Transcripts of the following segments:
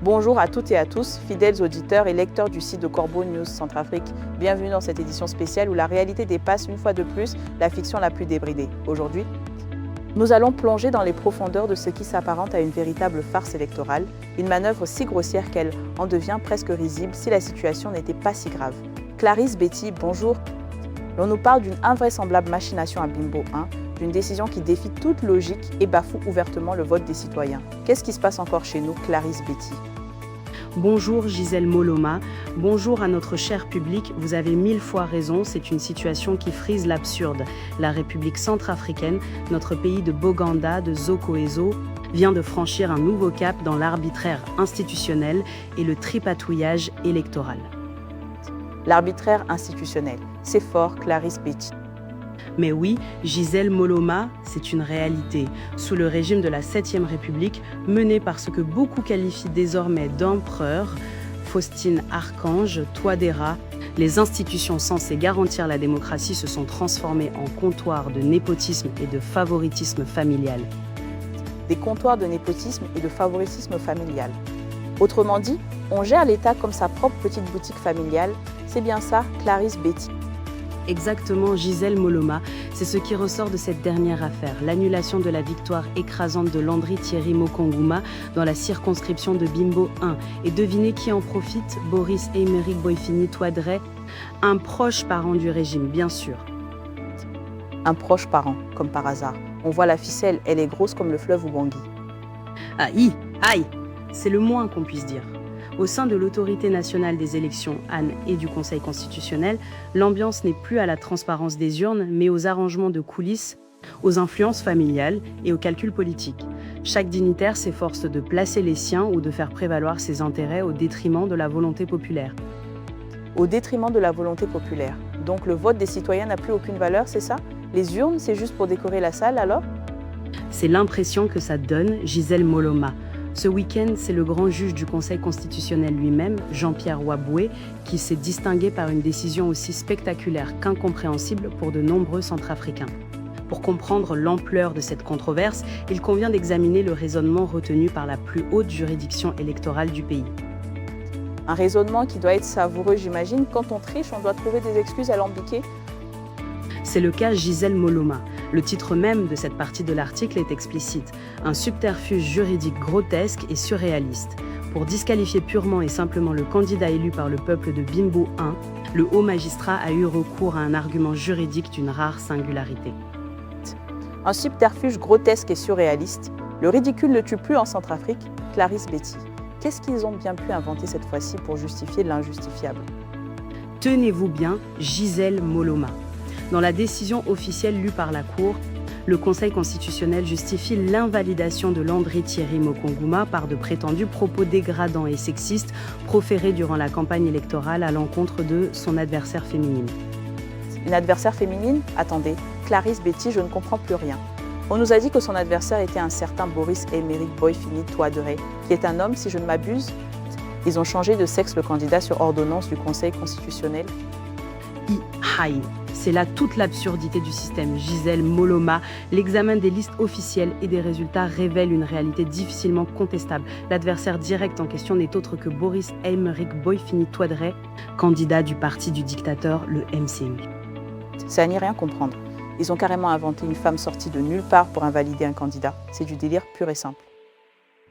Bonjour à toutes et à tous, fidèles auditeurs et lecteurs du site de Corbeau News Centrafrique. Bienvenue dans cette édition spéciale où la réalité dépasse une fois de plus la fiction la plus débridée. Aujourd'hui, nous allons plonger dans les profondeurs de ce qui s'apparente à une véritable farce électorale, une manœuvre si grossière qu'elle en devient presque risible si la situation n'était pas si grave. Clarisse Betty, bonjour. L'on nous parle d'une invraisemblable machination à Bimbo 1, d'une décision qui défie toute logique et bafoue ouvertement le vote des citoyens. Qu'est-ce qui se passe encore chez nous, Clarisse Betty? Bonjour Gisèle Moloma, bonjour à notre cher public, vous avez 1000 fois raison, c'est une situation qui frise l'absurde. La République centrafricaine, notre pays de Boganda, de Zocoezo, vient de franchir un nouveau cap dans l'arbitraire institutionnel et le tripatouillage électoral. L'arbitraire institutionnel, c'est fort, Clarisse Betty. Mais oui, Gisèle Moloma, c'est une réalité. Sous le régime de la 7e République, menée par ce que beaucoup qualifient désormais d'empereur, Faustine Archange, Touadéra, les institutions censées garantir la démocratie se sont transformées en comptoirs de népotisme et de favoritisme familial. Des comptoirs de népotisme et de favoritisme familial. Autrement dit, on gère l'État comme sa propre petite boutique familiale. C'est bien ça, Clarisse Betty. Exactement, Gisèle Moloma, c'est ce qui ressort de cette dernière affaire, l'annulation de la victoire écrasante de Landry Thierry Mokonguma dans la circonscription de Bimbo 1. Et devinez qui en profite? Boris Aymeric Boifini Touadéra, un proche parent du régime, bien sûr. Un proche parent, comme par hasard. On voit la ficelle, elle est grosse comme le fleuve Ubangui. Aïe, aïe, c'est le moins qu'on puisse dire. Au sein de l'autorité nationale des élections, Anne, et du Conseil constitutionnel, l'ambiance n'est plus à la transparence des urnes, mais aux arrangements de coulisses, aux influences familiales et aux calculs politiques. Chaque dignitaire s'efforce de placer les siens ou de faire prévaloir ses intérêts au détriment de la volonté populaire. Au détriment de la volonté populaire. Donc le vote des citoyens n'a plus aucune valeur, c'est ça? Les urnes, c'est juste pour décorer la salle alors? C'est l'impression que ça donne, Gisèle Moloma. Ce week-end, c'est le grand juge du Conseil constitutionnel lui-même, Jean-Pierre Waboué, qui s'est distingué par une décision aussi spectaculaire qu'incompréhensible pour de nombreux Centrafricains. Pour comprendre l'ampleur de cette controverse, il convient d'examiner le raisonnement retenu par la plus haute juridiction électorale du pays. Un raisonnement qui doit être savoureux, j'imagine. Quand on triche, on doit trouver des excuses alambiquées. C'est le cas Gisèle Moloma. Le titre même de cette partie de l'article est explicite. Un subterfuge juridique grotesque et surréaliste. Pour disqualifier purement et simplement le candidat élu par le peuple de Bimbo 1, le haut magistrat a eu recours à un argument juridique d'une rare singularité. Un subterfuge grotesque et surréaliste. Le ridicule ne tue plus en Centrafrique, Clarisse Betty. Qu'est-ce qu'ils ont bien pu inventer cette fois-ci pour justifier l'injustifiable? Tenez-vous bien, Gisèle Moloma. Dans la décision officielle lue par la Cour, le Conseil constitutionnel justifie l'invalidation de Landry Thierry Mokonguma par de prétendus propos dégradants et sexistes proférés durant la campagne électorale à l'encontre de son adversaire féminine. Une adversaire féminine? Attendez, Clarisse Betty, je ne comprends plus rien. On nous a dit que son adversaire était un certain Boris Aymeric Boifini Touadéra, qui est un homme, si je ne m'abuse. Ils ont changé de sexe le candidat sur ordonnance du Conseil constitutionnel. Aïe, c'est là toute l'absurdité du système. Gisèle Moloma, l'examen des listes officielles et des résultats révèle une réalité difficilement contestable. L'adversaire direct en question n'est autre que Boris Aymeric Boifini Touadéra, candidat du parti du dictateur, le MCU. C'est à n'y rien comprendre. Ils ont carrément inventé une femme sortie de nulle part pour invalider un candidat. C'est du délire pur et simple.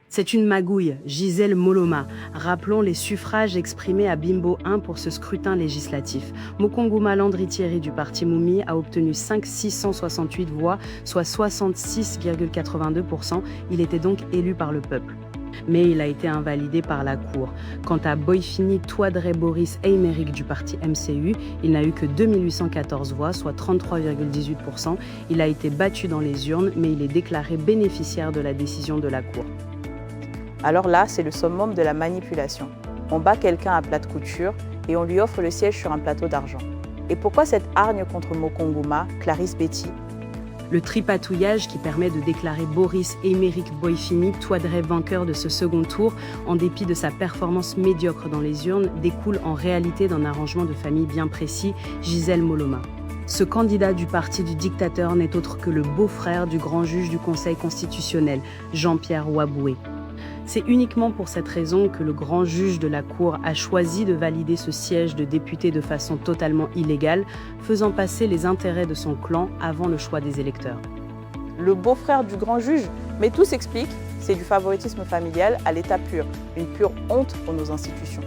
C'est une magouille, Gisèle Moloma. Rappelons les suffrages exprimés à Bimbo 1 pour ce scrutin législatif. Mokonguma Landry Thierry du parti Moumi a obtenu 668 voix, soit 66,82%. Il était donc élu par le peuple. Mais il a été invalidé par la Cour. Quant à Boifini Touadéra Boris Aymeric du parti MCU, il n'a eu que 2814 voix, soit 33,18%. Il a été battu dans les urnes, mais il est déclaré bénéficiaire de la décision de la Cour. Alors là, c'est le summum de la manipulation. On bat quelqu'un à plate couture et on lui offre le siège sur un plateau d'argent. Et pourquoi cette hargne contre Mokonguma, Clarisse Betty? Le tripatouillage qui permet de déclarer Boris Aymeric Boifini Touadéra vainqueur de ce second tour, en dépit de sa performance médiocre dans les urnes, découle en réalité d'un arrangement de famille bien précis, Gisèle Moloma. Ce candidat du parti du dictateur n'est autre que le beau-frère du grand juge du Conseil constitutionnel, Jean-Pierre Waboué. C'est uniquement pour cette raison que le grand juge de la Cour a choisi de valider ce siège de député de façon totalement illégale, faisant passer les intérêts de son clan avant le choix des électeurs. Le beau-frère du grand juge, mais tout s'explique, c'est du favoritisme familial à l'état pur, une pure honte pour nos institutions.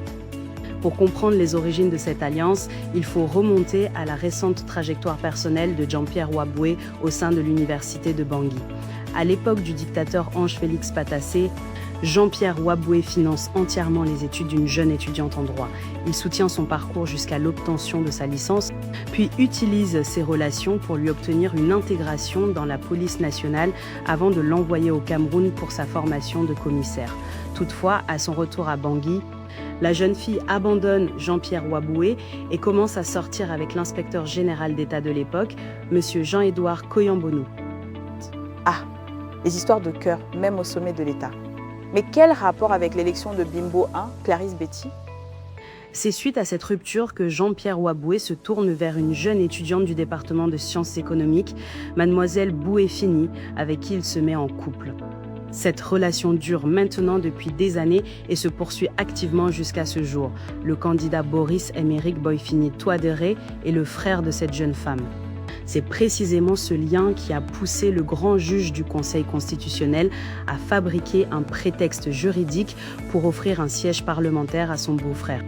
Pour comprendre les origines de cette alliance, il faut remonter à la récente trajectoire personnelle de Jean-Pierre Waboué au sein de l'université de Bangui. À l'époque du dictateur Ange-Félix Patassé, Jean-Pierre Waboué finance entièrement les études d'une jeune étudiante en droit. Il soutient son parcours jusqu'à l'obtention de sa licence, puis utilise ses relations pour lui obtenir une intégration dans la police nationale avant de l'envoyer au Cameroun pour sa formation de commissaire. Toutefois, à son retour à Bangui, la jeune fille abandonne Jean-Pierre Waboué et commence à sortir avec l'inspecteur général d'État de l'époque, M. Jean-Édouard Koyambonou. Ah, les histoires de cœur, même au sommet de l'État. Mais quel rapport avec l'élection de Bimbo 1, Clarisse Betty? C'est suite à cette rupture que Jean-Pierre Waboué se tourne vers une jeune étudiante du département de sciences économiques, mademoiselle Boué-Fini, avec qui il se met en couple. Cette relation dure maintenant depuis des années et se poursuit activement jusqu'à ce jour. Le candidat Boris Émeric Boy-Fini Touadéré est le frère de cette jeune femme. C'est précisément ce lien qui a poussé le grand juge du Conseil constitutionnel à fabriquer un prétexte juridique pour offrir un siège parlementaire à son beau-frère.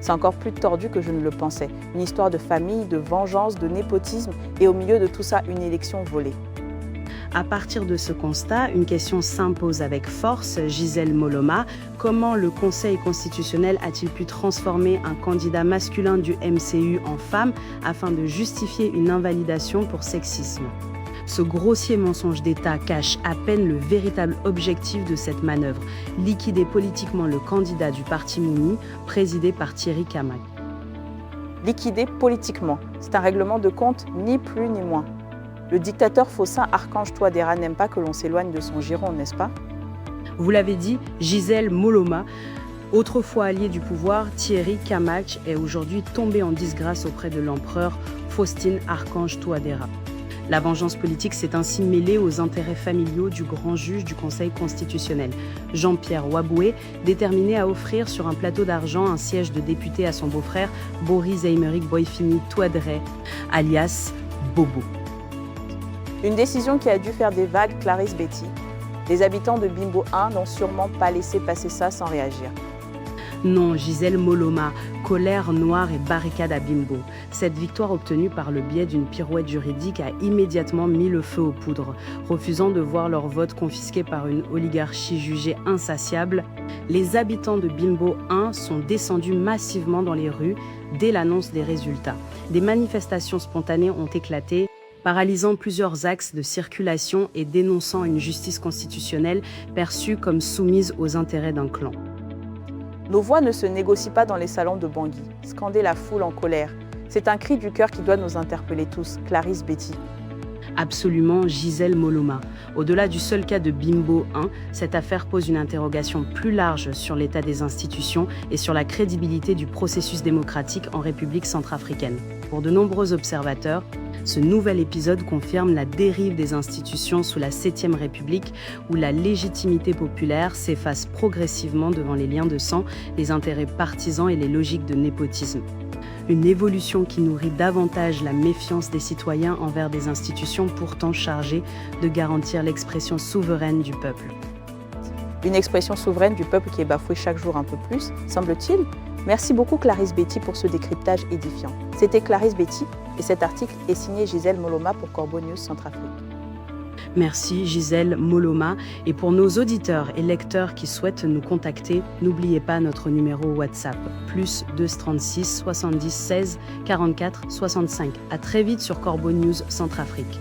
C'est encore plus tordu que je ne le pensais. Une histoire de famille, de vengeance, de népotisme et au milieu de tout ça, une élection volée. À partir de ce constat, une question s'impose avec force, Gisèle Moloma. Comment le Conseil constitutionnel a-t-il pu transformer un candidat masculin du MCU en femme afin de justifier une invalidation pour sexisme? Ce grossier mensonge d'État cache à peine le véritable objectif de cette manœuvre, liquider politiquement le candidat du parti Mouni, présidé par Thierry Camac. Liquider politiquement, c'est un règlement de compte, ni plus ni moins. Le dictateur faussin Archange Touadéra n'aime pas que l'on s'éloigne de son giron, n'est-ce pas? Vous l'avez dit, Gisèle Moloma, autrefois allié du pouvoir, Thierry Camac est aujourd'hui tombé en disgrâce auprès de l'empereur Faustin Archange Touadéra. La vengeance politique s'est ainsi mêlée aux intérêts familiaux du grand juge du Conseil constitutionnel, Jean-Pierre Waboué, déterminé à offrir sur un plateau d'argent un siège de député à son beau-frère Boris Émeric Boy-Fini Touadéré, alias Bobo. Une décision qui a dû faire des vagues, Clarisse Betty. Les habitants de Bimbo 1 n'ont sûrement pas laissé passer ça sans réagir. Non, Gisèle Moloma, colère noire et barricade à Bimbo. Cette victoire obtenue par le biais d'une pirouette juridique a immédiatement mis le feu aux poudres. Refusant de voir leur vote confisqué par une oligarchie jugée insatiable, les habitants de Bimbo 1 sont descendus massivement dans les rues dès l'annonce des résultats. Des manifestations spontanées ont éclaté, paralysant plusieurs axes de circulation et dénonçant une justice constitutionnelle perçue comme soumise aux intérêts d'un clan. Nos voix ne se négocient pas dans les salons de Bangui. Scander la foule en colère. C'est un cri du cœur qui doit nous interpeller tous. Clarisse Betty. Absolument, Gisèle Moloma. Au-delà du seul cas de Bimbo 1, cette affaire pose une interrogation plus large sur l'état des institutions et sur la crédibilité du processus démocratique en République centrafricaine. Pour de nombreux observateurs, ce nouvel épisode confirme la dérive des institutions sous la 7e République, où la légitimité populaire s'efface progressivement devant les liens de sang, les intérêts partisans et les logiques de népotisme. Une évolution qui nourrit davantage la méfiance des citoyens envers des institutions pourtant chargées de garantir l'expression souveraine du peuple. Une expression souveraine du peuple qui est bafouée chaque jour un peu plus, semble-t-il. Merci beaucoup Clarisse Betty pour ce décryptage édifiant. C'était Clarisse Betty et cet article est signé Gisèle Moloma pour Corbeau News Centrafrique. Merci Gisèle Moloma. Et pour nos auditeurs et lecteurs qui souhaitent nous contacter, n'oubliez pas notre numéro WhatsApp, +236 70 16 44 65. À très vite sur Corbeau News Centrafrique.